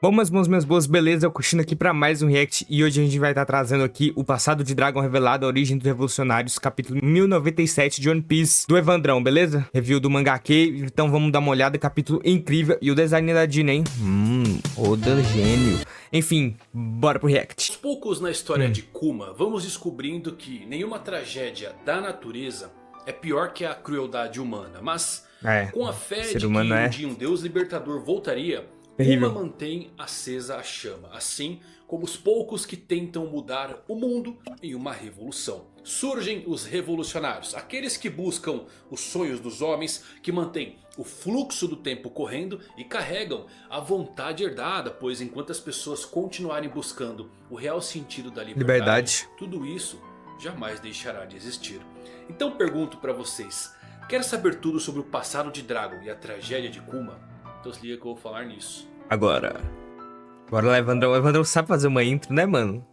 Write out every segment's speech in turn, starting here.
Bom, meus boas, beleza? Eu curtindo aqui pra mais um react e hoje a gente vai estar trazendo aqui o passado de Dragon revelado, a origem dos revolucionários, capítulo 1097 de One Piece, do Evandrão, beleza? Review do mangá Cave, então vamos dar uma olhada, capítulo incrível e o design da Dina, hein? Oda gênio. Enfim, bora pro react. Aos poucos na história de Kuma, vamos descobrindo que nenhuma tragédia da natureza é pior que a crueldade humana, mas com a fé de que um dia um Deus libertador voltaria, terrível. Kuma mantém acesa a chama, assim como os poucos que tentam mudar o mundo em uma revolução. Surgem os revolucionários, aqueles que buscam os sonhos dos homens, que mantêm o fluxo do tempo correndo e carregam a vontade herdada, pois enquanto as pessoas continuarem buscando o real sentido da liberdade, tudo isso jamais deixará de existir. Então pergunto pra vocês, quer saber tudo sobre o passado de Dragon e a tragédia de Kuma? Então se liga que eu vou falar nisso. Agora. Bora lá, Evandrão. O Evandrão sabe fazer uma intro, né, mano?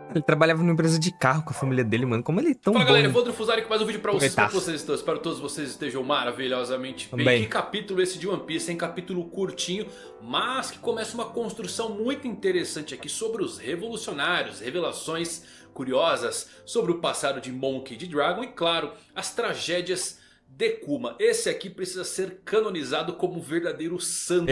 Ele trabalhava numa empresa de carro com a família dele, mano. Como ele é tão Fala, bom. galera, Evandro Fusari com mais um vídeo pra vocês. Como vocês estão? Espero que todos vocês estejam maravilhosamente bem. Que capítulo esse de One Piece, hein? Capítulo curtinho, mas que começa uma construção muito interessante aqui sobre os revolucionários, revelações curiosas sobre o passado de Monkey D. Dragon e, claro, as tragédias de Kuma. Esse aqui precisa ser canonizado como um verdadeiro santo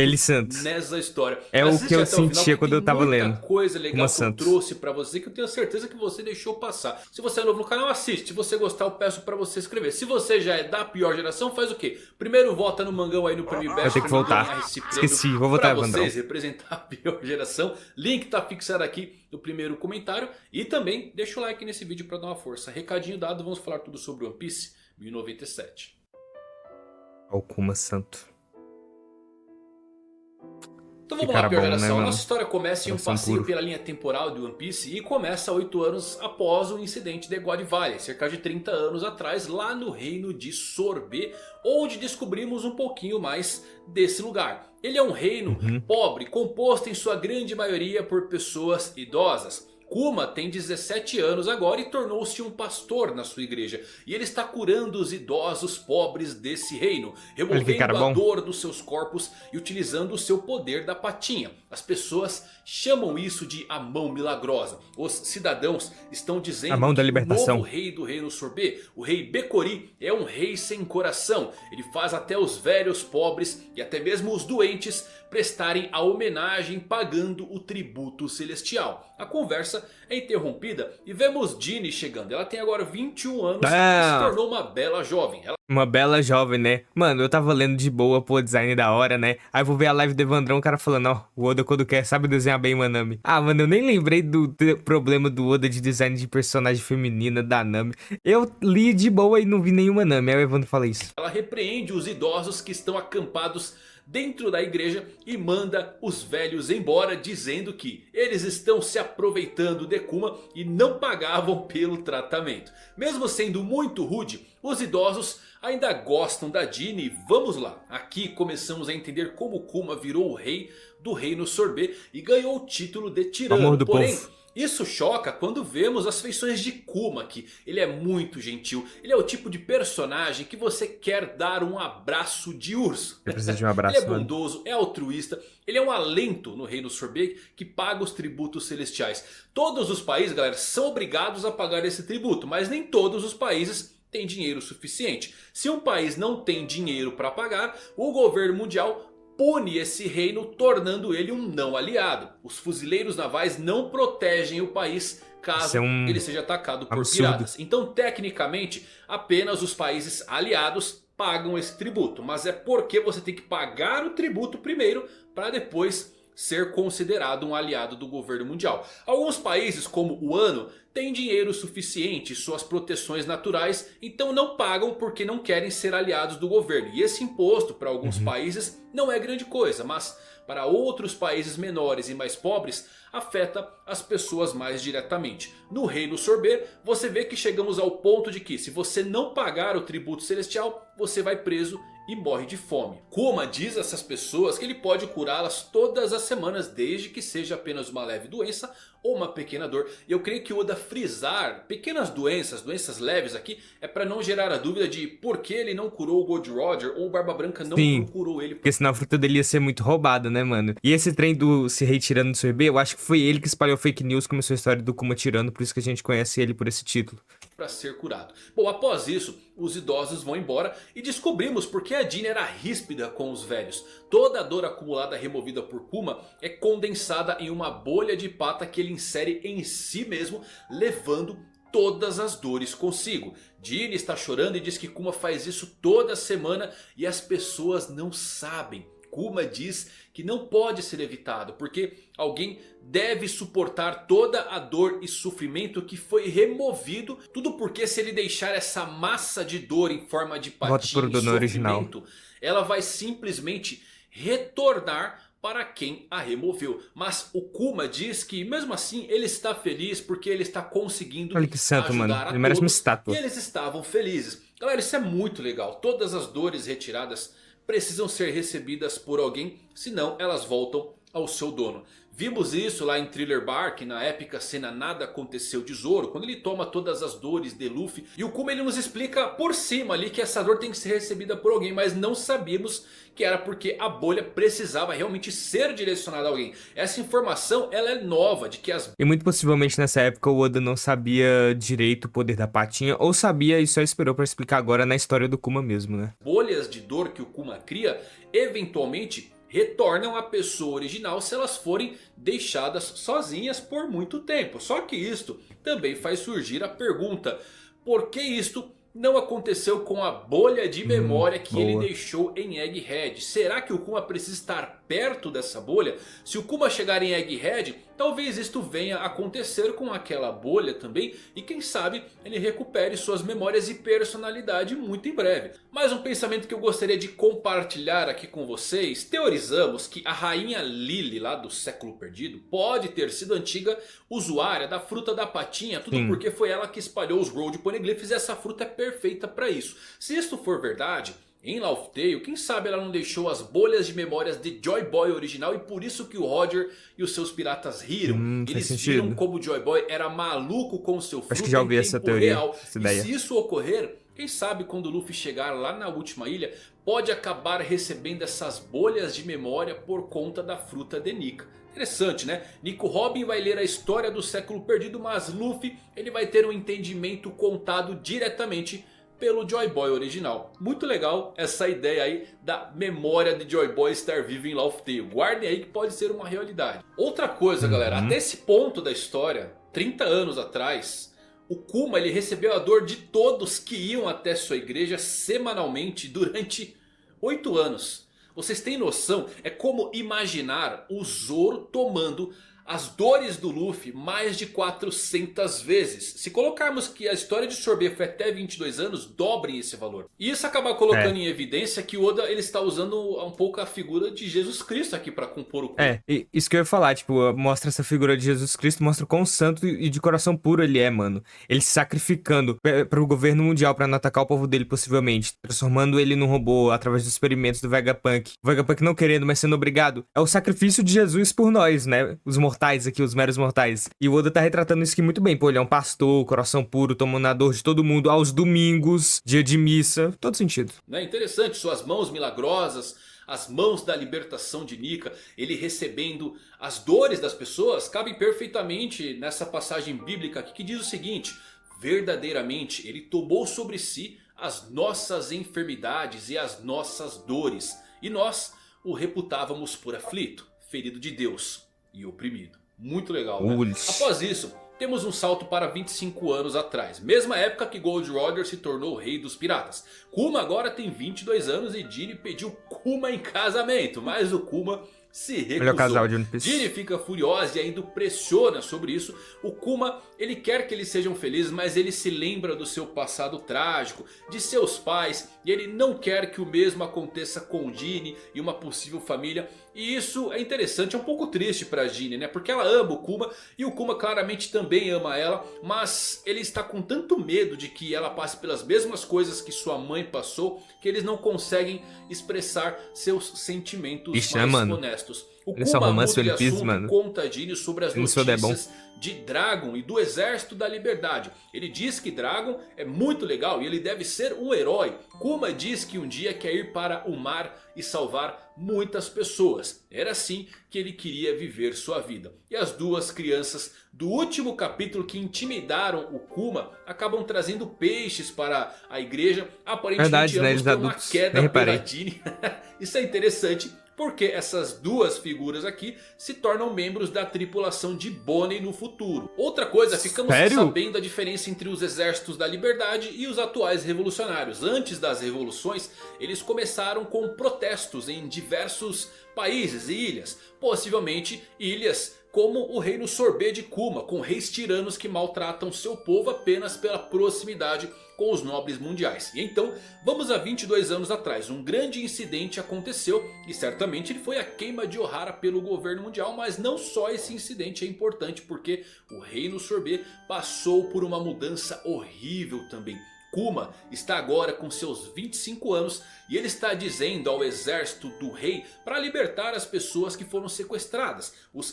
nessa história. É o que eu sentia quando eu tava lendo. Muita coisa legal que eu trouxe pra você, que eu tenho certeza que você deixou passar. Se você é novo no canal, assiste. Se você gostar, eu peço pra você escrever. Se você já é da pior geração, faz o quê? Primeiro vota no Mangão aí no Prêmio Best. Eu tenho que voltar. Esqueci, vou votar, Evandrão. Pra vocês representar a pior geração. Link tá fixado aqui no primeiro comentário. E também deixa o like nesse vídeo pra dar uma força. Recadinho dado, vamos falar tudo sobre One Piece 1097. O Kuma santo. Então vamos lá, pior geração. Nossa história começa em um passeio pela linha temporal de One Piece e começa 8 anos após o incidente de God Valley, cerca de 30 anos atrás, lá no reino de Sorbet, onde descobrimos um pouquinho mais desse lugar. Ele é um reino pobre, composto em sua grande maioria por pessoas idosas. Kuma tem 17 anos agora e tornou-se um pastor na sua igreja. E ele está curando os idosos pobres desse reino, removendo a dor dos seus corpos e utilizando o seu poder da patinha. As pessoas chamam isso de a mão milagrosa. Os cidadãos estão dizendo a mão da que libertação. O novo rei do reino Sorbet, o rei Bekori, é um rei sem coração. Ele faz até os velhos pobres e até mesmo os doentes prestarem a homenagem pagando o tributo celestial. A conversa é interrompida e vemos Dini chegando. Ela tem agora 21 anos e se tornou uma bela jovem. Uma bela jovem, né? Mano, eu tava lendo de boa, pô, design da hora, né? Aí eu vou ver a live do Evandrão, o cara falando, ó, o Oda quando quer sabe desenhar bem uma Nami. Ah, mano, eu nem lembrei do problema do Oda de design de personagem feminina da Nami. Eu li de boa e não vi nenhuma Nami, aí o Evandro fala isso. Ela repreende os idosos que estão acampados dentro da igreja e manda os velhos embora, dizendo que eles estão se aproveitando de Kuma e não pagavam pelo tratamento. Mesmo sendo muito rude, os idosos ainda gostam da Dini. Vamos lá, aqui começamos a entender como Kuma virou o rei do reino Sorbet e ganhou o título de tirano. Porém, isso choca quando vemos as feições de Kuma aqui. Ele é muito gentil. Ele é o tipo de personagem que você quer dar um abraço de urso. Eu preciso de um abraço. Ele é bondoso, é altruísta. Ele é um alento no reino Sorbet que paga os tributos celestiais. Todos os países, galera, são obrigados a pagar esse tributo. Mas nem todos os países têm dinheiro suficiente. Se um país não tem dinheiro para pagar, o governo mundial pune esse reino, tornando ele um não aliado. Os fuzileiros navais não protegem o país caso ele seja atacado por piratas. Então, tecnicamente, apenas os países aliados pagam esse tributo. Mas é porque você tem que pagar o tributo primeiro para depois ser considerado um aliado do governo mundial. Alguns países como o Wano têm dinheiro suficiente, suas proteções naturais, então não pagam porque não querem ser aliados do governo. E esse imposto para alguns países não é grande coisa, mas para outros países menores e mais pobres afeta as pessoas mais diretamente. No reino Sorbet você vê que chegamos ao ponto de que se você não pagar o tributo celestial, você vai preso e morre de fome. Kuma diz a essas pessoas que ele pode curá-las todas as semanas, desde que seja apenas uma leve doença ou uma pequena dor. E eu creio que o Oda frisar pequenas doenças, doenças leves aqui, é para não gerar a dúvida de por que ele não curou o Gold Roger ou o Barba Branca não procurou ele. Porque senão a fruta dele ia ser muito roubada, né, mano? E esse trem do se retirando do sorbet, eu acho que foi ele que espalhou fake news, começou a história do Kuma tirando, por isso que a gente conhece ele por esse título. Para ser curado. Bom, após isso, os idosos vão embora e descobrimos porque a Jean era ríspida com os velhos. Toda a dor acumulada removida por Kuma é condensada em uma bolha de pata que ele insere em si mesmo, levando todas as dores consigo. Jean está chorando e diz que Kuma faz isso toda semana e as pessoas não sabem. Kuma diz que não pode ser evitado, porque alguém deve suportar toda a dor e sofrimento que foi removido. Tudo porque se ele deixar essa massa de dor em forma de patinha e sofrimento, ela vai simplesmente retornar para quem a removeu. Mas o Kuma diz que mesmo assim ele está feliz porque ele está conseguindo Olha que santo, ajudar mano. Ele merece uma estátua. e eles estavam felizes. Galera, isso é muito legal. Todas as dores retiradas precisam ser recebidas por alguém, senão elas voltam ao seu dono. Vimos isso lá em Thriller Bark, na épica cena Nada Aconteceu de Zoro, quando ele toma todas as dores de Luffy. E o Kuma ele nos explica por cima ali que essa dor tem que ser recebida por alguém, mas não sabíamos que era porque a bolha precisava realmente ser direcionada a alguém. Essa informação ela é nova, de que as... E muito possivelmente nessa época o Oda não sabia direito o poder da patinha, ou sabia e só esperou pra explicar agora na história do Kuma mesmo, né? bolhas de dor que o Kuma cria, eventualmente retornam à pessoa original se elas forem deixadas sozinhas por muito tempo. Só que isto também faz surgir a pergunta: por que isto não aconteceu com a bolha de memória que ele deixou em Egghead? Será que o Kuma precisa estar perto dessa bolha? Se o Kuma chegar em Egghead, talvez isto venha a acontecer com aquela bolha também. E quem sabe ele recupere suas memórias e personalidade muito em breve. Mais um pensamento que eu gostaria de compartilhar aqui com vocês. Teorizamos que a rainha Lily lá do século perdido pode ter sido antiga usuária da fruta da patinha. Tudo porque foi ela que espalhou os Road Poneglyphs e essa fruta é perfeita para isso. Se isto for verdade, em Laugh Tale, quem sabe ela não deixou as bolhas de memórias de Joy Boy original e por isso que o Roger e os seus piratas riram. Eles viram como o Joy Boy era maluco com o seu fruto. Acho que já ouvi essa teoria, essa ideia. E se isso ocorrer, quem sabe quando o Luffy chegar lá na última ilha, pode acabar recebendo essas bolhas de memória por conta da fruta de Nika. Interessante, né? Nico Robin vai ler a história do século perdido, mas Luffy ele vai ter um entendimento contado diretamente pelo Joy Boy original. Muito legal essa ideia aí da memória de Joy Boy estar vivo em Laugh Tale. Guardem aí que pode ser uma realidade. Outra coisa, galera, até esse ponto da história, 30 anos atrás, o Kuma ele recebeu a dor de todos que iam até sua igreja semanalmente durante 8 anos. Vocês têm noção? É como imaginar o Zoro tomando as dores do Luffy mais de 400 vezes. Se colocarmos que a história de Sorbet foi até 22 anos, dobrem esse valor. E isso acaba colocando em evidência que o Oda ele está usando um pouco a figura de Jesus Cristo aqui para compor o Kuma. Isso que eu ia falar, tipo, mostra essa figura de Jesus Cristo, mostra o quão santo e de coração puro ele é, mano. Ele se sacrificando pro governo mundial pra não atacar o povo dele possivelmente, transformando ele num robô através dos experimentos do Vegapunk. O Vegapunk não querendo, mas sendo obrigado. É o sacrifício de Jesus por nós, né? Os mortais aqui, os meros mortais. E o Oda tá retratando isso aqui muito bem. Pô, ele é um pastor, coração puro, tomando a dor de todo mundo aos domingos, dia de missa. Todo sentido. É interessante, suas mãos milagrosas, as mãos da libertação de Nika, ele recebendo as dores das pessoas, cabem perfeitamente nessa passagem bíblica aqui que diz o seguinte: verdadeiramente ele tomou sobre si as nossas enfermidades e as nossas dores, e nós o reputávamos por aflito, ferido de Deus e oprimido. Muito legal, né? Após isso, temos um salto para 25 anos atrás. Mesma época que Gold Roger se tornou o rei dos piratas. Kuma agora tem 22 anos e Jinny pediu Kuma em casamento. Mas o Kuma se recusou. Melhor casal de One Piece. Ginny fica furiosa e ainda pressiona sobre isso. O Kuma, ele quer que eles sejam felizes, mas ele se lembra do seu passado trágico, de seus pais, e ele não quer que o mesmo aconteça com Ginny e uma possível família. E isso é interessante, é um pouco triste pra Ginny, né? Porque ela ama o Kuma e o Kuma claramente também ama ela, mas ele está com tanto medo de que ela passe pelas mesmas coisas que sua mãe passou, que eles não conseguem expressar seus sentimentos Ixi, né, mais mano? honestos. O Ele só Kuma romance muda de One Piece, assunto mano. e conta a Ginny sobre as Ele só é bom. notícias de Dragon e do Exército da Liberdade. Ele diz que Dragon é muito legal e ele deve ser um herói. Kuma diz que um dia quer ir para o mar e salvar muitas pessoas. Era assim que ele queria viver sua vida. E as duas crianças do último capítulo que intimidaram o Kuma acabam trazendo peixes para a igreja. Aparentemente Verdade, né? ambos Eles têm uma adultos. queda Nem reparei. pela Ginny. Isso é interessante. Porque essas duas figuras aqui se tornam membros da tripulação de Bonnie no futuro. Outra coisa, ficamos Sério? sabendo a diferença entre os exércitos da liberdade e os atuais revolucionários. Antes das revoluções, eles começaram com protestos em diversos países e ilhas. Possivelmente ilhas como o reino Sorbet de Kuma, com reis tiranos que maltratam seu povo apenas pela proximidade com os nobres mundiais. E então, vamos a 22 anos atrás, um grande incidente aconteceu e certamente ele foi a queima de Ohara pelo governo mundial, mas não só esse incidente é importante porque o reino Sorbet passou por uma mudança horrível também. Kuma está agora com seus 25 anos e ele está dizendo ao exército do rei para libertar as pessoas que foram sequestradas. Os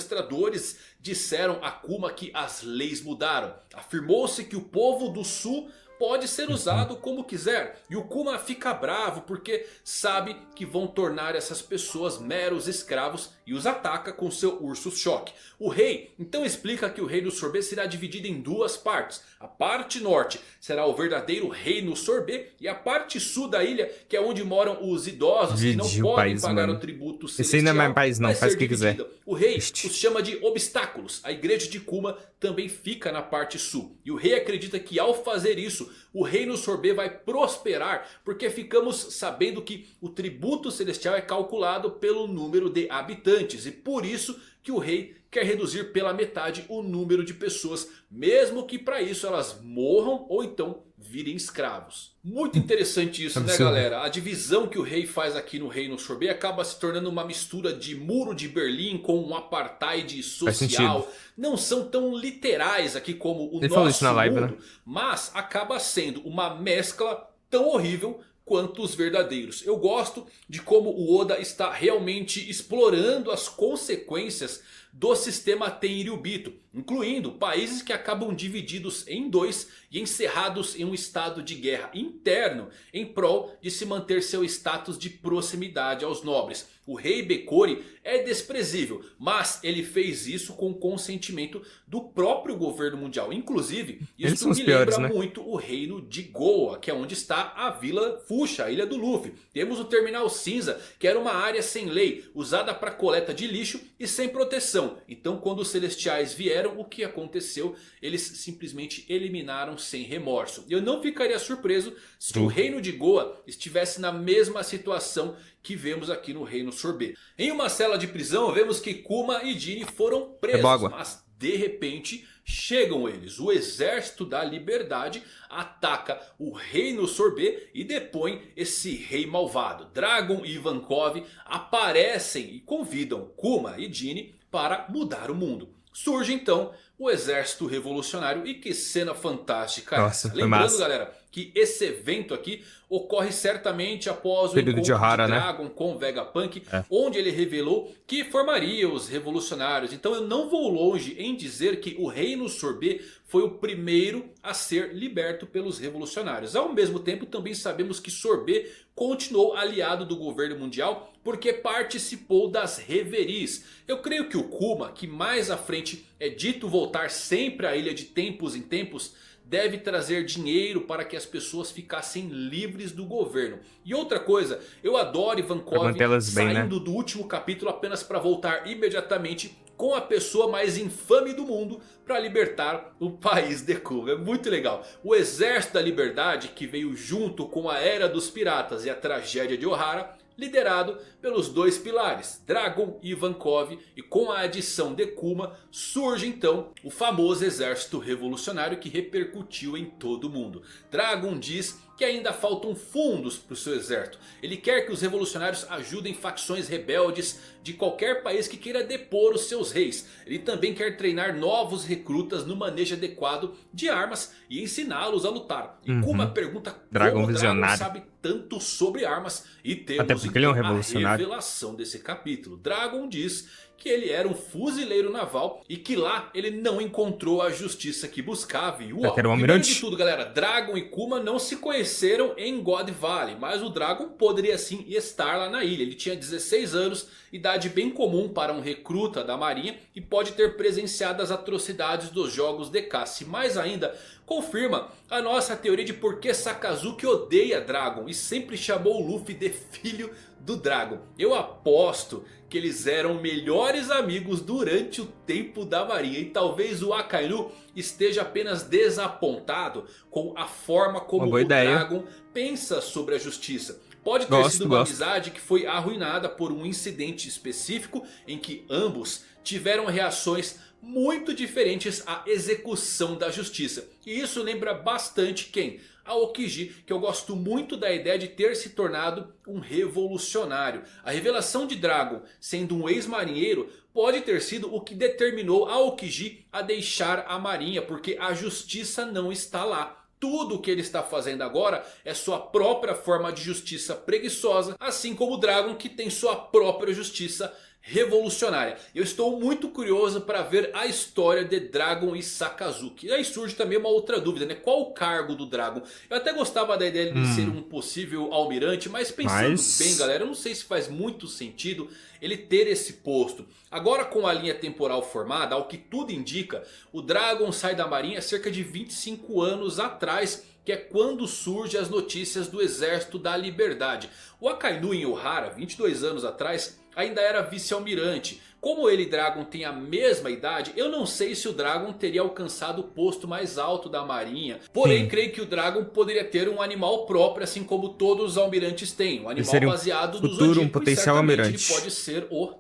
sequestradores disseram a Kuma que as leis mudaram. Afirmou-se que o povo do sul pode ser usado como quiser. E o Kuma fica bravo porque sabe que vão tornar essas pessoas meros escravos e os ataca com seu urso-choque. O rei então explica que o reino Sorbet será dividido em duas partes. A parte norte será o verdadeiro reino Sorbet e a parte sul da ilha, que é onde moram os idosos que não Dividiu o podem país, pagar mano. o tributo Esse celestial. ainda não é mais país não, vai faz ser o que quiser. dividida. O rei Este. os chama de obstáculos. A igreja de Kuma também fica na parte sul. E o rei acredita que ao fazer isso, o reino Sorbet vai prosperar. Porque ficamos sabendo que o tributo celestial é calculado pelo número de habitantes. E por isso que o rei quer reduzir pela metade o número de pessoas. Mesmo que para isso elas morram ou então virem escravos. Muito interessante isso, né, Absurdo. galera? A divisão que o rei faz aqui no reino Sorbet acaba se tornando uma mistura de muro de Berlim com um apartheid social. Não são tão literais aqui como o Ele falou nosso isso na live, mundo, né? mas acaba sendo uma mescla tão horrível quanto os verdadeiros. Eu gosto de como o Oda está realmente explorando as consequências do sistema Tenryubito, incluindo países que acabam divididos em dois e encerrados em um estado de guerra interno em prol de se manter seu status de proximidade aos nobres. O rei Bekori é desprezível, mas ele fez isso com o consentimento do próprio governo mundial. Inclusive, Eles isso são os me piores, lembra né? muito o reino de Goa, que é onde está a Vila Fuchsia, a ilha do Luffy. Temos o Terminal Cinza, que era uma área sem lei, usada para coleta de lixo e sem proteção. Então quando os celestiais vieram, o que aconteceu? Eles simplesmente eliminaram sem remorso. Eu não ficaria surpreso se o reino de Goa estivesse na mesma situação que vemos aqui no reino Sorbet. Em uma cela de prisão vemos que Kuma e Ginny foram presos, água. mas de repente chegam eles. O exército da liberdade ataca o reino Sorbet e depõe esse rei malvado. Dragon e Ivankov aparecem e convidam Kuma e Ginny para mudar o mundo. Surge então o exército revolucionário e que cena fantástica Nossa, essa. foi Lembrando, massa. galera, que esse evento aqui ocorre certamente após o Período encontro de Ohara, de né? Dragon com Vegapunk, É. onde ele revelou que formaria os revolucionários. Então eu não vou longe em dizer que o reino Sorbet foi o primeiro a ser liberto pelos revolucionários. Ao mesmo tempo também sabemos que Sorbet continuou aliado do governo mundial porque participou das reveries. Eu creio que o Kuma, que mais à frente é dito voltar sempre à ilha de tempos em tempos, deve trazer dinheiro para que as pessoas ficassem livres do governo. E outra coisa, eu adoro Pra Ivankov manter elas bem, né? saindo do último capítulo apenas para voltar imediatamente com a pessoa mais infame do mundo para libertar o país de Kuma. É muito legal. O exército da liberdade, que veio junto com a era dos piratas e a tragédia de Ohara, liderado pelos dois pilares, Dragon e Ivankov, e com a adição de Kuma surge então o famoso exército revolucionário que repercutiu em todo o mundo. Dragon diz que ainda faltam fundos para o seu exército. Ele quer que os revolucionários ajudem facções rebeldes de qualquer país que queira depor os seus reis. Ele também quer treinar novos recrutas no manejo adequado de armas e ensiná-los a lutar. E Kuma pergunta Dragon como visionário. Dragon sabe tanto sobre armas, e temos Até porque ele é um então, a revolucionário. revelação desse capítulo. Dragon diz que ele era um fuzileiro naval e que lá ele não encontrou a justiça que buscava. E uau, que era um primeiro almirante? de tudo, galera, Dragon e Kuma não se conheceram em God Valley, mas o Dragon poderia sim estar lá na ilha. Ele tinha 16 anos, idade bem comum para um recruta da marinha, e pode ter presenciado as atrocidades dos jogos de caça. E mais ainda, confirma a nossa teoria de por que Sakazuki odeia Dragon e sempre chamou o Luffy de filho do Dragon. Eu aposto que eles eram melhores amigos durante o tempo da marinha. E talvez o Akainu esteja apenas desapontado com a forma como o Dragon pensa sobre a justiça. Pode ter sido uma amizade que foi arruinada por um incidente específico em que ambos tiveram reações muito diferentes à execução da justiça. E isso lembra bastante quem? A Okiji, que eu gosto muito da ideia de ter se tornado um revolucionário. A revelação de Dragon sendo um ex-marinheiro pode ter sido o que determinou a Okiji a deixar a marinha, porque a justiça não está lá. Tudo o que ele está fazendo agora é sua própria forma de justiça preguiçosa, assim como o Dragon, que tem sua própria justiça revolucionária. Eu estou muito curioso para ver a história de Dragon e Sakazuki. E aí surge também uma outra dúvida, né? Qual o cargo do Dragon? Eu até gostava da ideia de ser um possível almirante, mas pensando bem, galera, eu não sei se faz muito sentido ele ter esse posto. Agora, com a linha temporal formada, ao que tudo indica, o Dragon sai da marinha cerca de 25 anos atrás, que é quando surgem as notícias do Exército da Liberdade. O Akainu em Ohara, 22 anos atrás, ainda era vice-almirante. Como ele e Dragon têm a mesma idade, eu não sei se o Dragon teria alcançado o posto mais alto da marinha. Porém, creio que o Dragon poderia ter um animal próprio, assim como todos os almirantes têm. Um animal baseado no Zodíaco, um potencial almirante. Ele pode ser o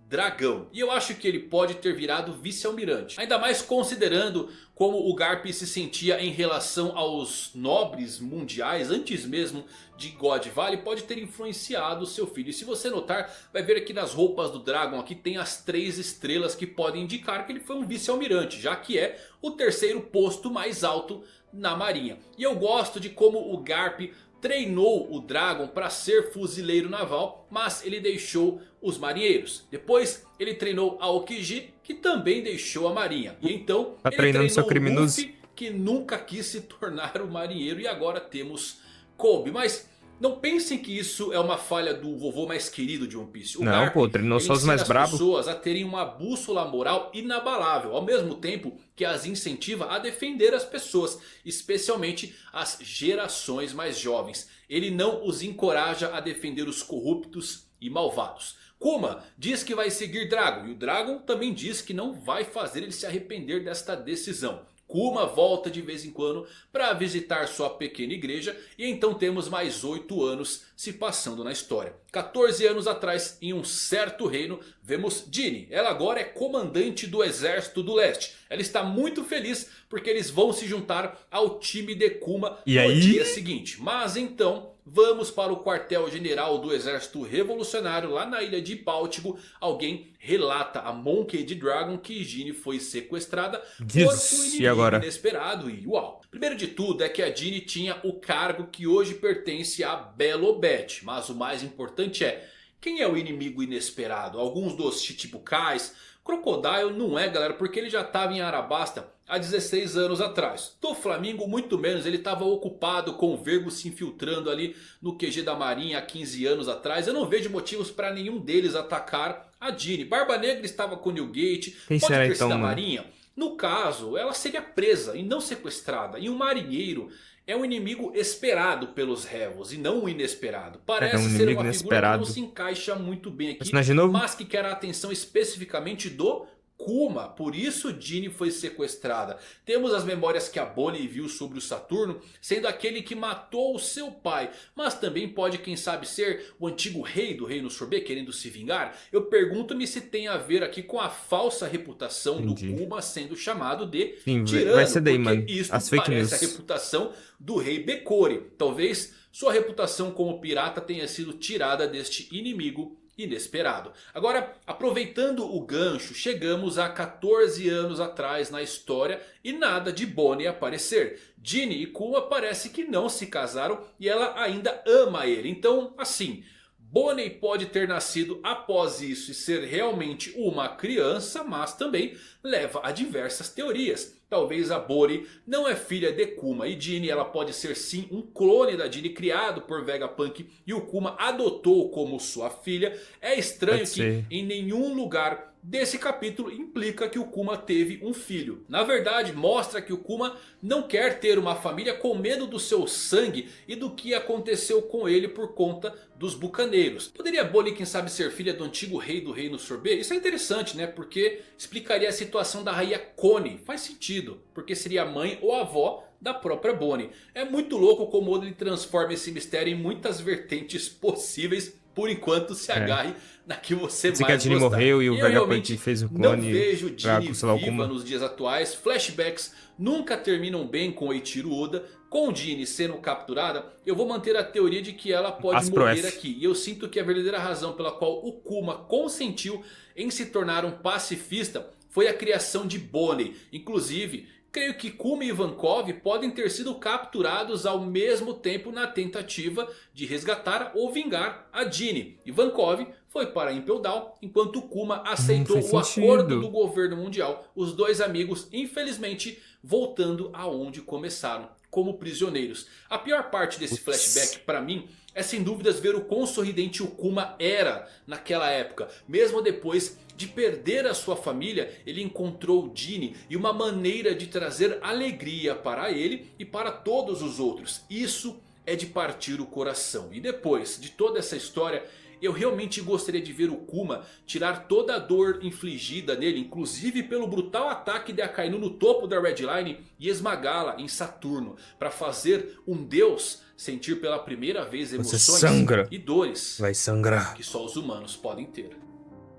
Dragão. E eu acho que ele pode ter virado vice-almirante. Ainda mais considerando como o Garp se sentia em relação aos nobres mundiais antes mesmo de God Valley, pode ter influenciado seu filho. E se você notar, vai ver aqui nas roupas do Dragon, aqui tem as 3 estrelas que podem indicar que ele foi um vice-almirante, já que é o terceiro posto mais alto na marinha. E eu gosto de como o Garp treinou o Dragon para ser fuzileiro naval, mas ele deixou os marinheiros. Depois ele treinou a Okiji, que também deixou a marinha. E então tá ele treinando treinou seu criminoso, o Luffy, que nunca quis se tornar um marinheiro. E agora temos Kobe. Mas não pensem que isso é uma falha do vovô mais querido de One Piece. O não, Garp, pô, treinou só os mais bravos. as pessoas a terem uma bússola moral inabalável, ao mesmo tempo que as incentiva a defender as pessoas, especialmente as gerações mais jovens. Ele não os encoraja a defender os corruptos e malvados. Kuma diz que vai seguir Dragon, e o Dragon também diz que não vai fazer ele se arrepender desta decisão. Kuma volta de vez em quando para visitar sua pequena igreja, e então temos mais 8 anos se passando na história. 14 anos atrás, em um certo reino, vemos Jinny. Ela agora é comandante do Exército do Leste. Ela está muito feliz porque eles vão se juntar ao time de Kuma no dia seguinte. Mas então, vamos para o quartel-general do Exército Revolucionário lá na ilha de Báltico. Alguém relata a Monkey D. Dragon que Jinny foi sequestrada por um inimigo inesperado. E uau! Primeiro de tudo é que a Jinny tinha o cargo que hoje pertence a Belobet. Mas o mais importante é, quem é o inimigo inesperado? Alguns dos Chichibukais. Crocodile não é, galera, porque ele já estava em Arabasta há 16 anos atrás. Do Flamingo muito menos, ele estava ocupado com o Vergo se infiltrando ali no QG da Marinha há 15 anos atrás. Eu não vejo motivos para nenhum deles atacar a Jinny. Barba Negra estava com o Newgate, pode ter sido da Marinha. No caso, ela seria presa e não sequestrada. E um marinheiro é um inimigo esperado pelos Revos e não um inesperado. Parece ser uma figura que não se encaixa muito bem aqui, mas que quer a atenção especificamente do Kuma, por isso Ginny foi sequestrada. Temos as memórias que a Bonnie viu sobre o Saturno, sendo aquele que matou o seu pai. Mas também pode, quem sabe, ser o antigo rei do reino Sorbet querendo se vingar. Eu pergunto-me se tem a ver aqui com a falsa reputação do Kuma sendo chamado de tirano. Vai ser daí, porque mano. isso As fake parece news. a reputação do rei Bekori. Talvez sua reputação como pirata tenha sido tirada deste inimigo inesperado. Agora, aproveitando o gancho, chegamos a 14 anos atrás na história e nada de Bonnie aparecer. Ginny e Kuma parece que não se casaram e ela ainda ama ele. Então, assim, Bonnie pode ter nascido após isso e ser realmente uma criança, mas também leva a diversas teorias. Talvez a Bonnie não é filha de Kuma e Ginny, ela pode ser sim um clone da Ginny criado por Vegapunk e o Kuma adotou como sua filha. É estranho que em nenhum lugar desse capítulo implica que o Kuma teve um filho. Na verdade, mostra que o Kuma não quer ter uma família com medo do seu sangue e do que aconteceu com ele por conta dos bucaneiros. Poderia Bonnie, quem sabe, ser filha do antigo rei do reino Sorbet? Isso é interessante, né? Porque explicaria a situação da rainha Connie. Faz sentido, porque seria a mãe ou a avó da própria Bonnie. É muito louco como ele transforma esse mistério em muitas vertentes possíveis. Por enquanto, se agarre na que você mais que a Ginny gostar. morreu e o Vegapunk fez o não clone vejo Ginny o viva Kuma. nos dias atuais. Flashbacks nunca terminam bem com Eiichiro Oda. Com Ginny sendo capturada, eu vou manter a teoria de que ela pode morrer aqui. E eu sinto que a verdadeira razão pela qual o Kuma consentiu em se tornar um pacifista foi a criação de Bonnie. Inclusive, creio que Kuma e Ivankov podem ter sido capturados ao mesmo tempo na tentativa de resgatar ou vingar a Ginny. Ivankov foi para Impel Down, enquanto Kuma aceitou o acordo do governo mundial. Os dois amigos, infelizmente, voltando aonde começaram, como prisioneiros. A pior parte desse flashback para mim é sem dúvidas ver o quão sorridente o Kuma era naquela época. Mesmo depois de perder a sua família, ele encontrou Ginny e uma maneira de trazer alegria para ele e para todos os outros. Isso é de partir o coração. E depois de toda essa história, eu realmente gostaria de ver o Kuma tirar toda a dor infligida nele, inclusive pelo brutal ataque de Akainu no topo da Red Line, e esmagá-la em Saturno, para fazer um deus sentir pela primeira vez emoções e dores vai sangrar que só os humanos podem ter.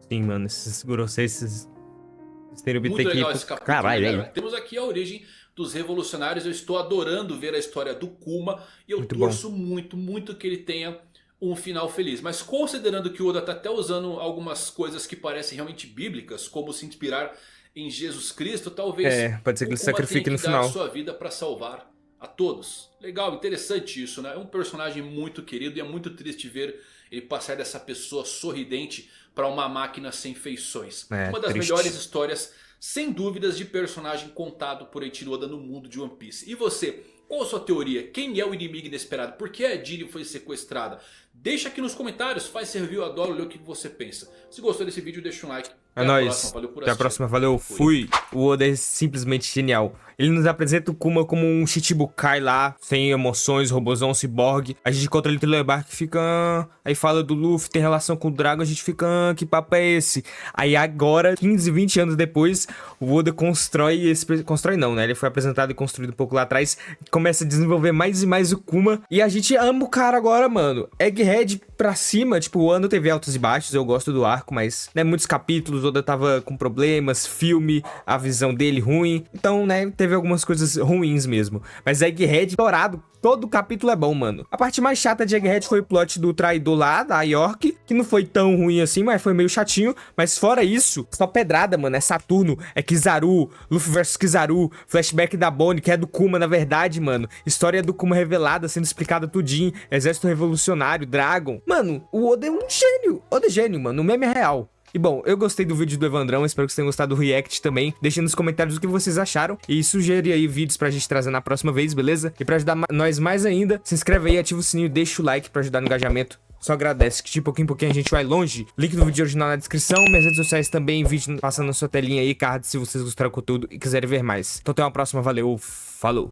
Sim, mano, esses Gorosei, esses Muito legal esse capítulo, caralho, galera. Temos aqui a origem dos revolucionários. Eu estou adorando ver a história do Kuma e eu torço muito que ele tenha um final feliz. Mas considerando que o Oda está até usando algumas coisas que parecem realmente bíblicas, como se inspirar em Jesus Cristo, talvez pode ser que ele sacrifique no final. Dar sua vida para salvar a todos. Legal, interessante isso, né? É um personagem muito querido e é muito triste ver ele passar dessa pessoa sorridente para uma máquina sem feições. Uma das melhores histórias, sem dúvidas, de personagem contado por Eiichiro Oda no mundo de One Piece. E você? Qual a sua teoria? Quem é o inimigo inesperado? Por que a Ginny foi sequestrada? Deixa aqui nos comentários, faz seu review, adoro ler o que você pensa. Se gostou desse vídeo, deixa um like. É nóis. Até a próxima, valeu, fui. O Oda é simplesmente genial. Ele nos apresenta o Kuma como um Shichibukai lá, sem emoções, robozão, ciborgue. A gente encontra ele no Thriller Bark que fica... Aí fala do Luffy, tem relação com o Dragon, a gente fica... Que papo é esse? Aí agora, 15, 20 anos depois, o Oda constrói esse... Constrói não, né? Ele foi apresentado e construído um pouco lá atrás. Começa a desenvolver mais e mais o Kuma. E a gente ama o cara agora, mano. Egghead pra cima, tipo, o ano teve altos e baixos. Eu gosto do arco, mas, né, muitos capítulos, o Oda tava com problemas, filme, a visão dele ruim. Então, né, teve algumas coisas ruins mesmo. Mas Egghead, dourado, todo capítulo é bom, mano. A parte mais chata de Egghead foi o plot do traidor lá, da York, que não foi tão ruim assim, mas foi meio chatinho. Mas fora isso, só pedrada, mano. É Saturno, é Kizaru, Luffy vs Kizaru, flashback da Bonnie, que é do Kuma, na verdade, mano. História do Kuma revelada, sendo explicada tudinho. Exército Revolucionário, Dragon. Mano, o Oda é um gênio. Oda é gênio, mano. O meme é real. E bom, eu gostei do vídeo do Evandrão, espero que vocês tenham gostado do react também. Deixem nos comentários o que vocês acharam e sugere aí vídeos pra gente trazer na próxima vez, beleza? E pra ajudar nós mais ainda, se inscreve aí, ativa o sininho e deixa o like pra ajudar no engajamento. Só agradece que de pouquinho em pouquinho a gente vai longe. Link do vídeo original na descrição, minhas redes sociais também, vídeo passando na sua telinha aí, card se vocês gostaram do conteúdo e quiserem ver mais. Então até uma próxima, valeu, falou!